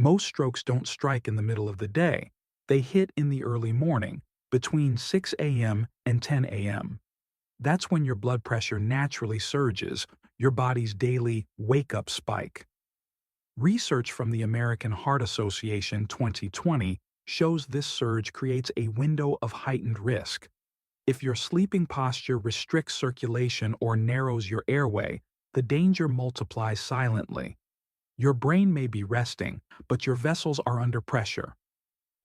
Most strokes don't strike in the middle of the day. They hit in the early morning, between 6 a.m. and 10 a.m. That's when your blood pressure naturally surges, your body's daily wake-up spike. Research from the American Heart Association 2020 shows this surge creates a window of heightened risk. If your sleeping posture restricts circulation or narrows your airway, the danger multiplies silently. Your brain may be resting, but your vessels are under pressure.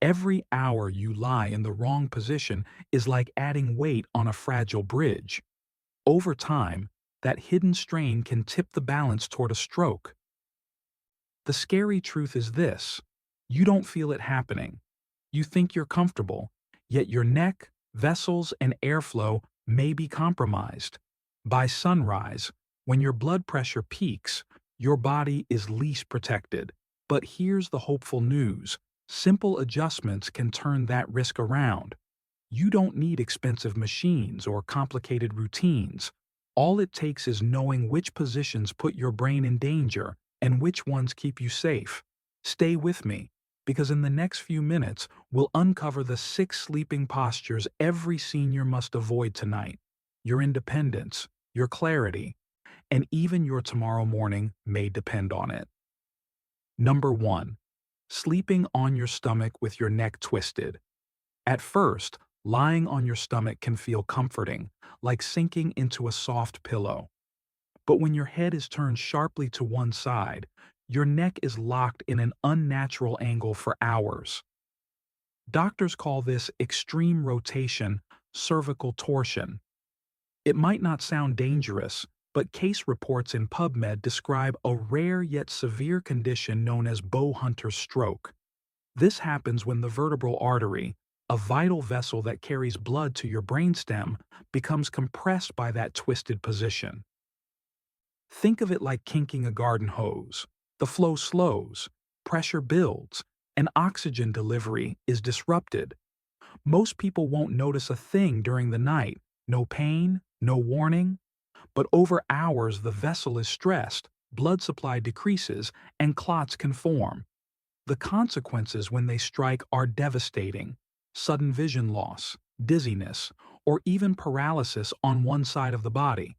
Every hour you lie in the wrong position is like adding weight on a fragile bridge. Over time, that hidden strain can tip the balance toward a stroke. The scary truth is this: you don't feel it happening. You think you're comfortable, yet your neck, vessels, and airflow may be compromised. By sunrise, when your blood pressure peaks, your body is least protected. But here's the hopeful news: simple adjustments can turn that risk around. You don't need expensive machines or complicated routines. All it takes is knowing which positions put your brain in danger and which ones keep you safe. Stay with me, because in the next few minutes, we'll uncover the 6 sleeping postures every senior must avoid tonight. Your independence, your clarity, and even your tomorrow morning may depend on it. Number 1. Sleeping on your stomach with your neck twisted. At first, lying on your stomach can feel comforting, like sinking into a soft pillow. But when your head is turned sharply to one side, your neck is locked in an unnatural angle for hours. Doctors call this extreme rotation, cervical torsion. It might not sound dangerous, but case reports in PubMed describe a rare yet severe condition known as Bowhunter's stroke. This happens when the vertebral artery, a vital vessel that carries blood to your brainstem, becomes compressed by that twisted position. Think of it like kinking a garden hose. The flow slows, pressure builds, and oxygen delivery is disrupted. Most people won't notice a thing during the night, no pain, no warning. But over hours the vessel is stressed, blood supply decreases, and clots can form. The consequences when they strike are devastating: sudden vision loss, dizziness, or even paralysis on one side of the body.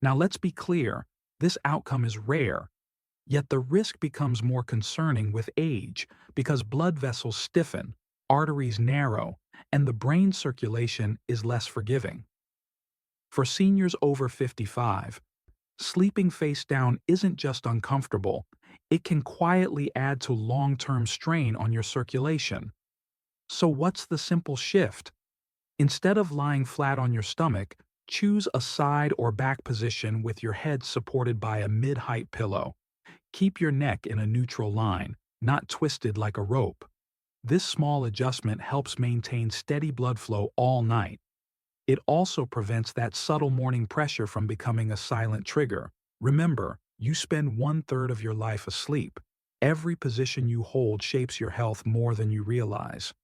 Now let's be clear, this outcome is rare, yet the risk becomes more concerning with age because blood vessels stiffen, arteries narrow, and the brain circulation is less forgiving. For seniors over 55, sleeping face down isn't just uncomfortable, it can quietly add to long-term strain on your circulation. So what's the simple shift? Instead of lying flat on your stomach, choose a side or back position with your head supported by a mid-height pillow. Keep your neck in a neutral line, not twisted like a rope. This small adjustment helps maintain steady blood flow all night. It also prevents that subtle morning pressure from becoming a silent trigger. Remember, you spend 1/3 of your life asleep. Every position you hold shapes your health more than you realize.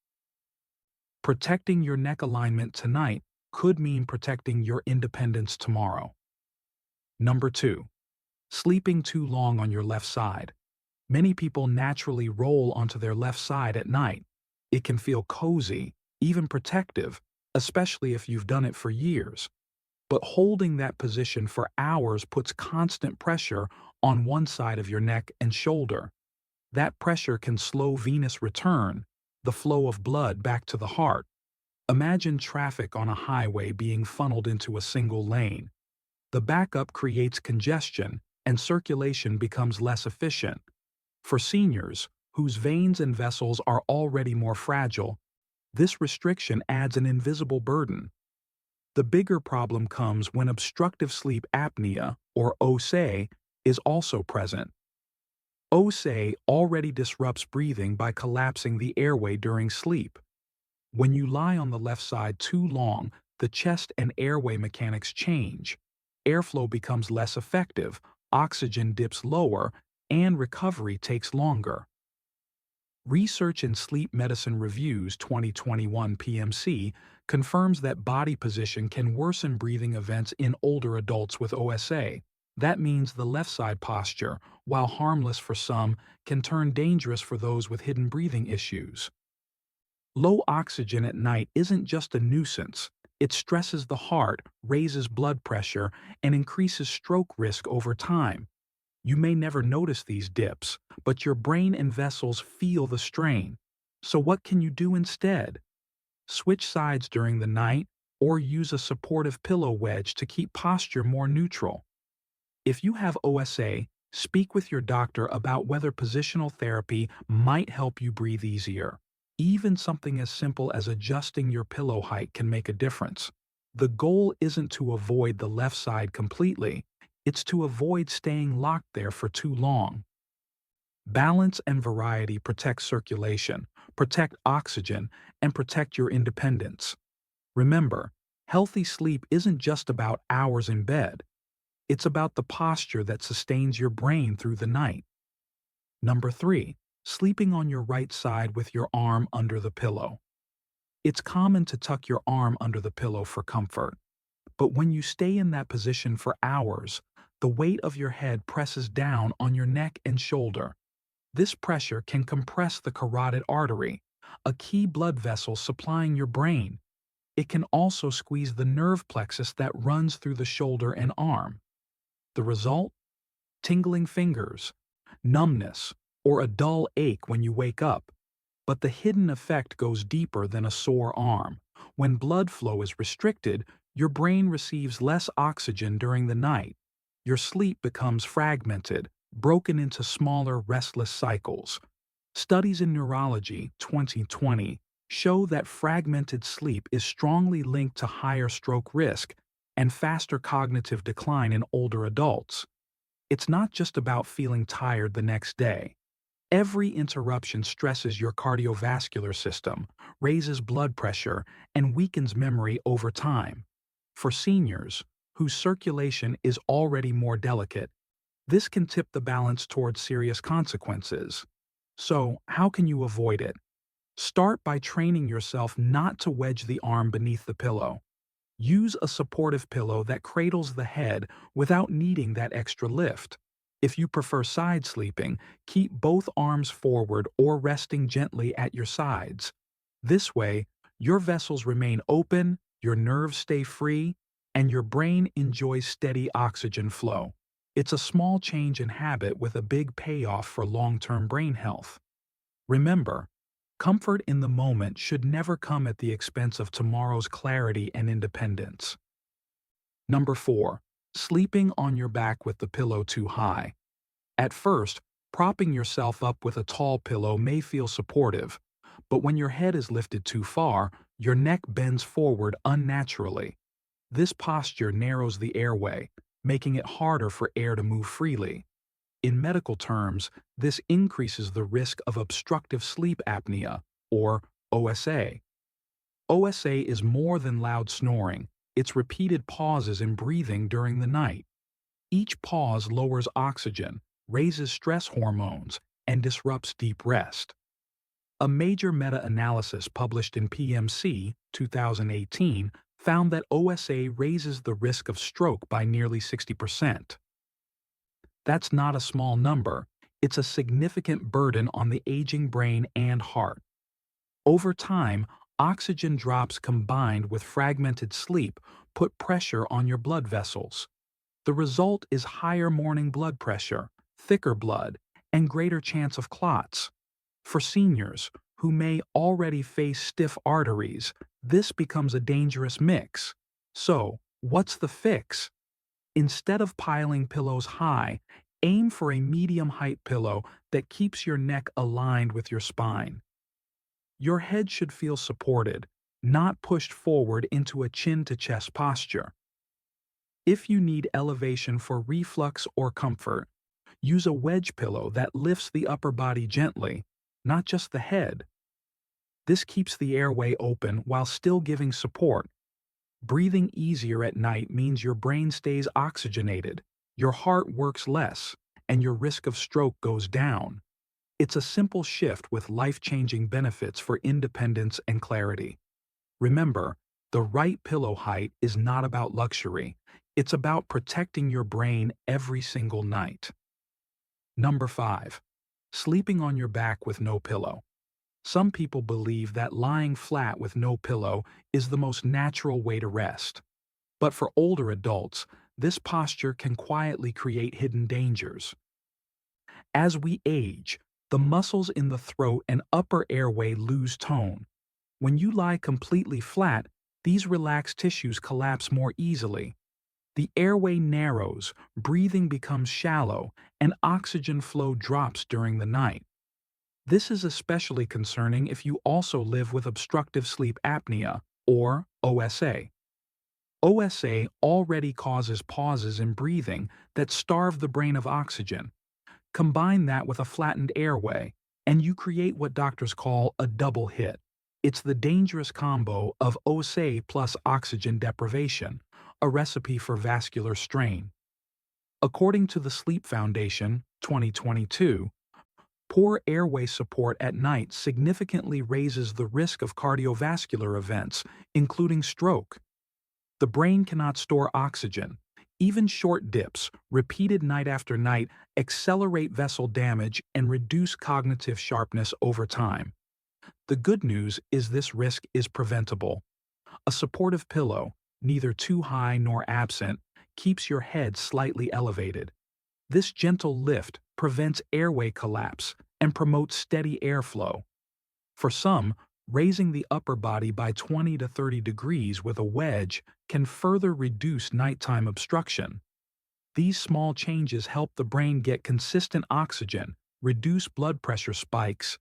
Protecting your neck alignment tonight could mean protecting your independence tomorrow. Number 2. Sleeping too long on your left side. Many people naturally roll onto their left side at night. It can feel cozy, even protective, especially if you've done it for years. But holding that position for hours puts constant pressure on one side of your neck and shoulder. That pressure can slow venous return, the flow of blood back to the heart. Imagine traffic on a highway being funneled into a single lane. The backup creates congestion, and circulation becomes less efficient. For seniors, whose veins and vessels are already more fragile, this restriction adds an invisible burden. The bigger problem comes when obstructive sleep apnea, or OSA, is also present. OSA already disrupts breathing by collapsing the airway during sleep. When you lie on the left side too long, the chest and airway mechanics change. Airflow becomes less effective, oxygen dips lower, and recovery takes longer. Research in Sleep Medicine Reviews 2021 PMC confirms that body position can worsen breathing events in older adults with OSA. That means the left side posture, while harmless for some, can turn dangerous for those with hidden breathing issues. Low oxygen at night isn't just a nuisance. It stresses the heart, raises blood pressure, and increases stroke risk over time. You may never notice these dips, but your brain and vessels feel the strain. So what can you do instead? Switch sides during the night or use a supportive pillow wedge to keep posture more neutral. If you have OSA, speak with your doctor about whether positional therapy might help you breathe easier. Even something as simple as adjusting your pillow height can make a difference. The goal isn't to avoid the left side completely, it's to avoid staying locked there for too long. Balance and variety protect circulation, protect oxygen, and protect your independence. Remember, healthy sleep isn't just about hours in bed. It's about the posture that sustains your brain through the night. Number 3. Sleeping on your right side with your arm under the pillow. It's common to tuck your arm under the pillow for comfort. But when you stay in that position for hours, the weight of your head presses down on your neck and shoulder. This pressure can compress the carotid artery, a key blood vessel supplying your brain. It can also squeeze the nerve plexus that runs through the shoulder and arm. The result? Tingling fingers, numbness, or a dull ache when you wake up. But the hidden effect goes deeper than a sore arm. When blood flow is restricted, your brain receives less oxygen during the night. Your sleep becomes fragmented, broken into smaller, restless cycles. Studies in neurology 2020 show that fragmented sleep is strongly linked to higher stroke risk and faster cognitive decline in older adults. It's not just about feeling tired the next day. Every interruption stresses your cardiovascular system, raises blood pressure, and weakens memory over time. For seniors, whose circulation is already more delicate, this can tip the balance towards serious consequences. So, how can you avoid it? Start by training yourself not to wedge the arm beneath the pillow. Use a supportive pillow that cradles the head without needing that extra lift. If you prefer side sleeping, keep both arms forward or resting gently at your sides. This way, your vessels remain open, your nerves stay free, and your brain enjoys steady oxygen flow. It's a small change in habit with a big payoff for long-term brain health. Remember, comfort in the moment should never come at the expense of tomorrow's clarity and independence. Number 4. Sleeping on your back with the pillow too high. At first, propping yourself up with a tall pillow may feel supportive, but when your head is lifted too far, your neck bends forward unnaturally. This posture narrows the airway, making it harder for air to move freely. In medical terms, this increases the risk of obstructive sleep apnea, or OSA. OSA is more than loud snoring, it's repeated pauses in breathing during the night. Each pause lowers oxygen, raises stress hormones, and disrupts deep rest. A major meta-analysis published in PMC 2018 found that OSA raises the risk of stroke by nearly 60%. That's not a small number, it's a significant burden on the aging brain and heart. Over time, oxygen drops combined with fragmented sleep put pressure on your blood vessels. The result is higher morning blood pressure, thicker blood, and greater chance of clots. For seniors, who may already face stiff arteries, this becomes a dangerous mix. So, what's the fix? Instead of piling pillows high, aim for a medium-height pillow that keeps your neck aligned with your spine. Your head should feel supported, not pushed forward into a chin-to-chest posture. If you need elevation for reflux or comfort, use a wedge pillow that lifts the upper body gently, not just the head. This keeps the airway open while still giving support. Breathing easier at night means your brain stays oxygenated, your heart works less, and your risk of stroke goes down. It's a simple shift with life-changing benefits for independence and clarity. Remember, the right pillow height is not about luxury, It's about protecting your brain every single night. Number 5. Sleeping on your back with no pillow. Some people believe that lying flat with no pillow is the most natural way to rest. But for older adults, this posture can quietly create hidden dangers. As we age, the muscles in the throat and upper airway lose tone. When you lie completely flat, these relaxed tissues collapse more easily. The airway narrows, breathing becomes shallow, and oxygen flow drops during the night. This is especially concerning if you also live with obstructive sleep apnea, or OSA. OSA already causes pauses in breathing that starve the brain of oxygen. Combine that with a flattened airway, and you create what doctors call a double hit. It's the dangerous combo of OSA plus oxygen deprivation, a recipe for vascular strain. According to the Sleep Foundation, 2022, poor airway support at night significantly raises the risk of cardiovascular events, including stroke. The brain cannot store oxygen. Even short dips, repeated night after night, accelerate vessel damage and reduce cognitive sharpness over time. The good news is this risk is preventable. A supportive pillow, neither too high nor absent, keeps your head slightly elevated. This gentle lift prevents airway collapse and promotes steady airflow. For some, raising the upper body by 20 to 30 degrees with a wedge can further reduce nighttime obstruction. These small changes help the brain get consistent oxygen, reduce blood pressure spikes,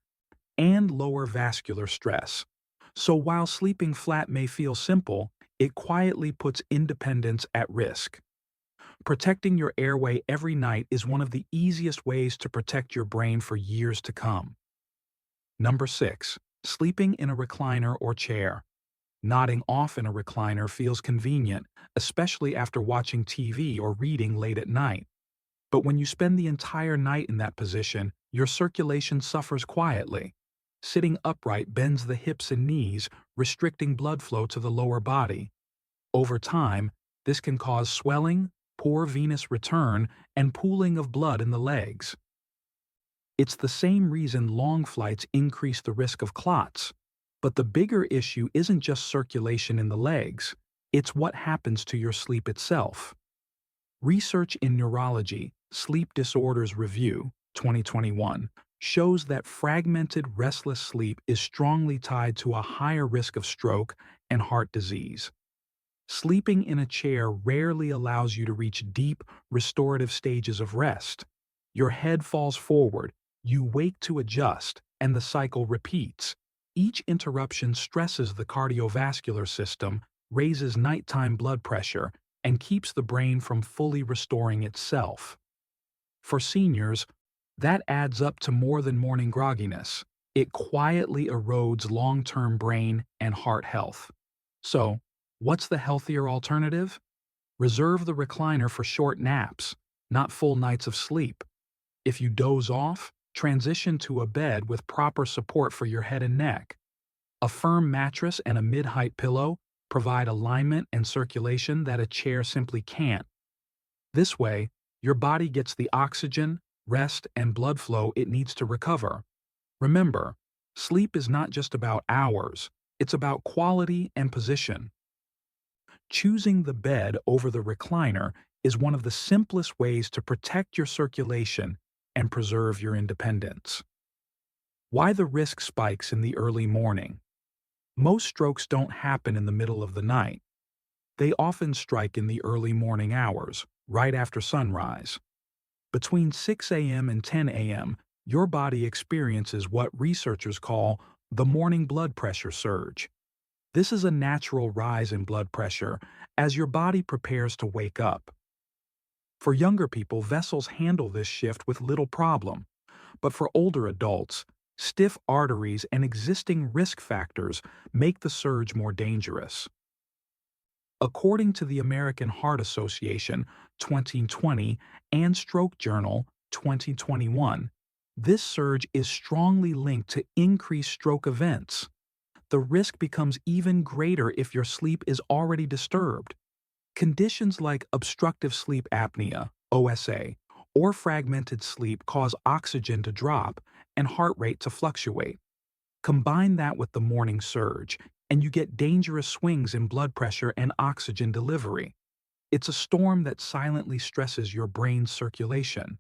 and lower vascular stress. So while sleeping flat may feel simple, it quietly puts independence at risk. Protecting your airway every night is one of the easiest ways to protect your brain for years to come. Number 6. Sleeping in a recliner or chair. Nodding off in a recliner feels convenient, especially after watching TV or reading late at night. But when you spend the entire night in that position, your circulation suffers quietly. Sitting upright bends the hips and knees, restricting blood flow to the lower body. Over time, this can cause swelling, poor venous return, and pooling of blood in the legs. It's the same reason long flights increase the risk of clots. But the bigger issue isn't just circulation in the legs, it's what happens to your sleep itself. Research in Neurology, Sleep Disorders Review, 2021, shows that fragmented restless sleep is strongly tied to a higher risk of stroke and heart disease. Sleeping in a chair rarely allows you to reach deep, restorative stages of rest. Your head falls forward, you wake to adjust, and the cycle repeats. Each interruption stresses the cardiovascular system, raises nighttime blood pressure, and keeps the brain from fully restoring itself. For seniors, that adds up to more than morning grogginess. It quietly erodes long-term brain and heart health. So, what's the healthier alternative? Reserve the recliner for short naps, not full nights of sleep. If you doze off, transition to a bed with proper support for your head and neck. A firm mattress and a mid-height pillow provide alignment and circulation that a chair simply can't. This way, your body gets the oxygen, rest, and blood flow it needs to recover. Remember, sleep is not just about hours, it's about quality and position. Choosing the bed over the recliner is one of the simplest ways to protect your circulation and preserve your independence. Why the risk spikes in the early morning? Most strokes don't happen in the middle of the night. They often strike in the early morning hours, right after sunrise. Between 6 a.m. and 10 a.m., your body experiences what researchers call the morning blood pressure surge. This is a natural rise in blood pressure as your body prepares to wake up. For younger people, vessels handle this shift with little problem, but for older adults, stiff arteries and existing risk factors make the surge more dangerous. According to the American Heart Association 2020 and Stroke Journal 2021, this surge is strongly linked to increased stroke events. The risk becomes even greater if your sleep is already disturbed. Conditions like obstructive sleep apnea, OSA, or fragmented sleep cause oxygen to drop and heart rate to fluctuate. Combine that with the morning surge, and you get dangerous swings in blood pressure and oxygen delivery. It's a storm that silently stresses your brain's circulation.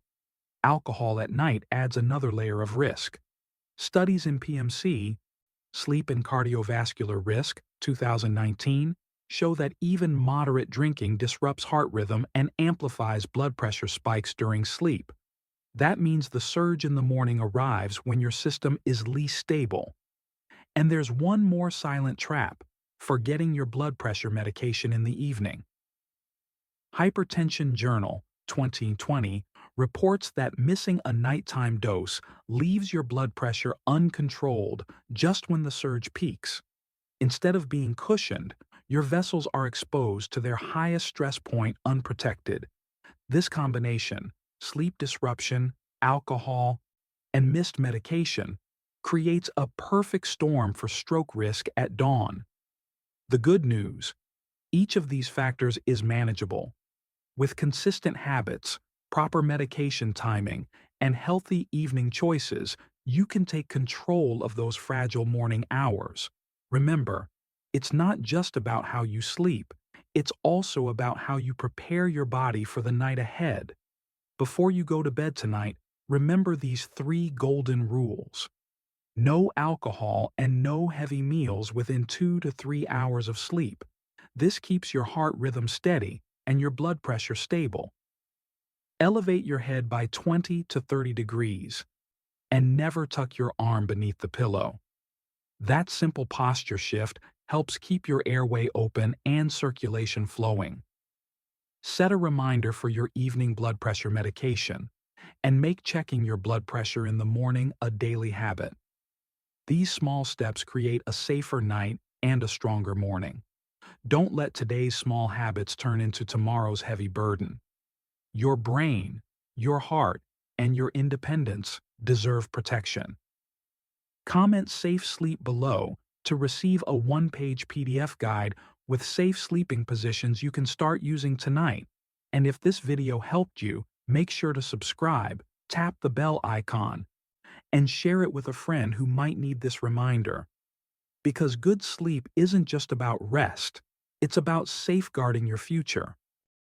Alcohol at night adds another layer of risk. Studies in PMC, Sleep and Cardiovascular Risk, 2019, show that even moderate drinking disrupts heart rhythm and amplifies blood pressure spikes during sleep. That means the surge in the morning arrives when your system is least stable. And there's one more silent trap: forgetting your blood pressure medication in the evening. Hypertension Journal 2020 reports that missing a nighttime dose leaves your blood pressure uncontrolled just when the surge peaks. Instead of being cushioned, your vessels are exposed to their highest stress point unprotected. This combination, sleep disruption, alcohol, and missed medication, creates a perfect storm for stroke risk at dawn. The good news: each of these factors is manageable. With consistent habits, proper medication timing, and healthy evening choices, you can take control of those fragile morning hours. Remember, it's not just about how you sleep, it's also about how you prepare your body for the night ahead. Before you go to bed tonight, remember these 3 golden rules. No alcohol and no heavy meals within 2 to 3 hours of sleep. This keeps your heart rhythm steady and your blood pressure stable. Elevate your head by 20 to 30 degrees and never tuck your arm beneath the pillow. That simple posture shift helps keep your airway open and circulation flowing. Set a reminder for your evening blood pressure medication and make checking your blood pressure in the morning a daily habit. These small steps create a safer night and a stronger morning. Don't let today's small habits turn into tomorrow's heavy burden. Your brain, your heart, and your independence deserve protection. Comment "Safe Sleep" below to receive a one-page PDF guide with safe sleeping positions you can start using tonight. And if this video helped you, make sure to subscribe, tap the bell icon, and share it with a friend who might need this reminder. Because good sleep isn't just about rest, it's about safeguarding your future.